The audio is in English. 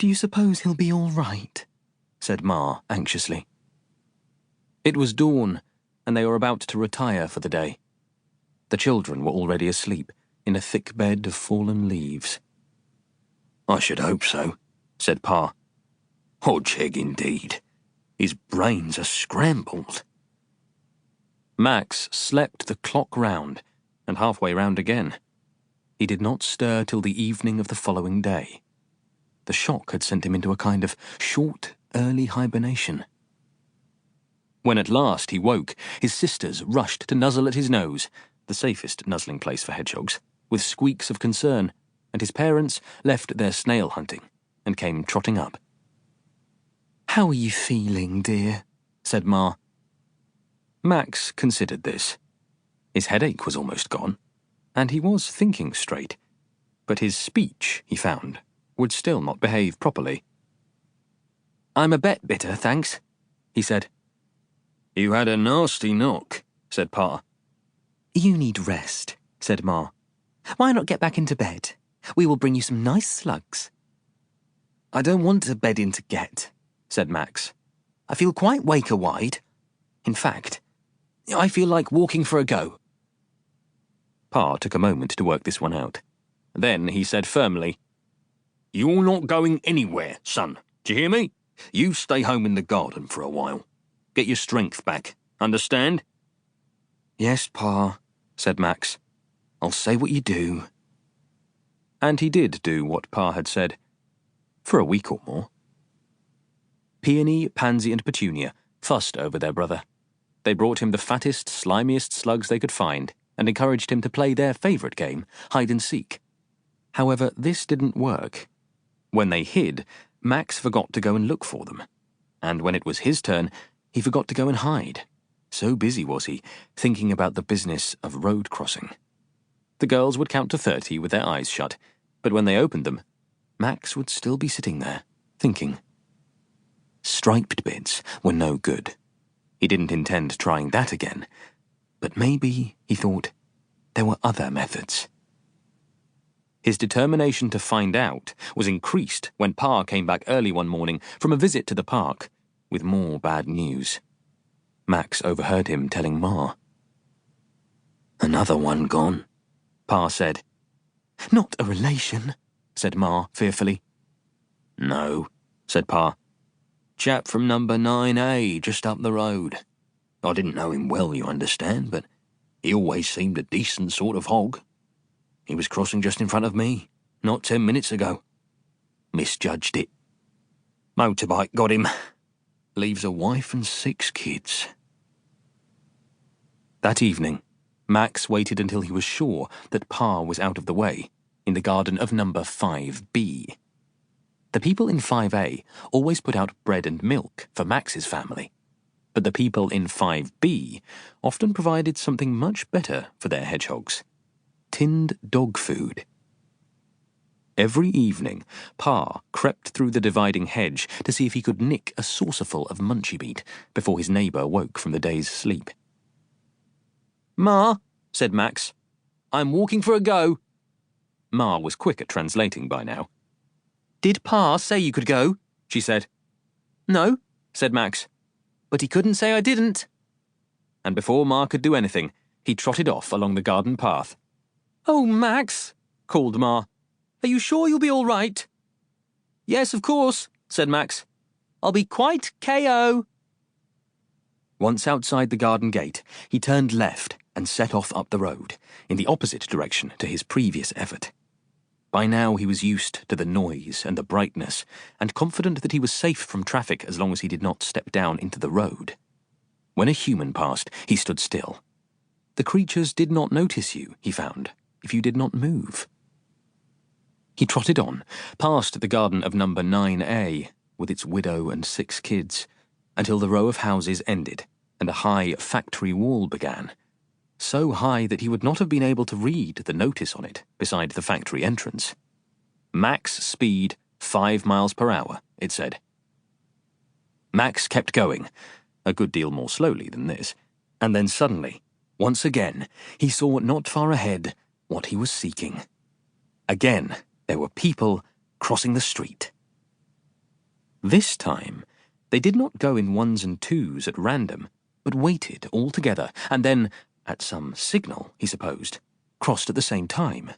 "Do you suppose he'll be all right?" said Ma anxiously. It was dawn, and they were about to retire for the day. The children were already asleep in a thick bed of fallen leaves. "I should hope so," said Pa. "Hodgeheg indeed. His brains are scrambled." Max slept the clock round, and halfway round again. He did not stir till the evening of the following day. The shock had sent him into a kind of short, early hibernation. When at last he woke, his sisters rushed to nuzzle at his nose, the safest nuzzling place for hedgehogs, with squeaks of concern, and his parents left their snail hunting and came trotting up. "How are you feeling, dear?" said Ma. Max considered this. His headache was almost gone, and he was thinking straight, but his speech, he found, would still not behave properly. "I'm a bet bitter, thanks," he said. "You had a nasty knock," said Pa. "You need rest," said Ma. "Why not get back into bed? We will bring you some nice slugs." "I don't want to bed in to get," said Max. "I feel quite waker-wide. In fact, I feel like walking for a go." Pa took a moment to work this one out. Then he said firmly, "You're not going anywhere, son. Do you hear me? You stay home in the garden for a while. Get your strength back. Understand?" "Yes, Pa," said Max. "I'll say what you do." And he did do what Pa had said. For a week or more. Peony, Pansy, and Petunia fussed over their brother. They brought him the fattest, slimiest slugs they could find and encouraged him to play their favourite game, hide-and-seek. However, this didn't work. When they hid, Max forgot to go and look for them. And when it was his turn, he forgot to go and hide. So busy was he, thinking about the business of road crossing. The girls would count to 30 with their eyes shut, but when they opened them, Max would still be sitting there, thinking. Striped bits were no good. He didn't intend trying that again. But maybe, he thought, there were other methods. His determination to find out was increased when Pa came back early one morning from a visit to the park with more bad news. Max overheard him telling Ma. "Another one gone," Pa said. "Not a relation," said Ma fearfully. "No," said Pa. "Chap from number 9A, just up the road. I didn't know him well, you understand, but he always seemed a decent sort of hog. He was crossing just in front of me, not 10 minutes ago. Misjudged it. Motorbike got him. Leaves a wife and 6 kids." That evening, Max waited until he was sure that Pa was out of the way, in the garden of number 5B. The people in 5A always put out bread and milk for Max's family, but the people in 5B often provided something much better for their hedgehogs: tinned dog food. Every evening, Pa crept through the dividing hedge to see if he could nick a saucerful of munchie meat before his neighbour woke from the day's sleep. "Ma," said Max, "I'm walking for a go." Ma was quick at translating by now. "Did Pa say you could go?" she said. "No," said Max, "but he couldn't say I didn't." And before Ma could do anything, he trotted off along the garden path. "Oh, Max," called Ma, "are you sure you'll be all right?" "Yes, of course," said Max. "I'll be quite KO." Once outside the garden gate, he turned left and set off up the road, in the opposite direction to his previous effort. By now he was used to the noise and the brightness, and confident that he was safe from traffic as long as he did not step down into the road. When a human passed, he stood still. The creatures did not notice you, he found, if you did not move. He trotted on, past the garden of number 9A, with its widow and 6 kids, until the row of houses ended and a high factory wall began, so high that he would not have been able to read the notice on it beside the factory entrance. Max speed 5 miles per hour, it said. Max kept going, a good deal more slowly than this, and then suddenly, once again, he saw not far ahead what he was seeking. Again, there were people crossing the street. This time, they did not go in ones and twos at random, but waited all together, and then, at some signal, he supposed, crossed at the same time.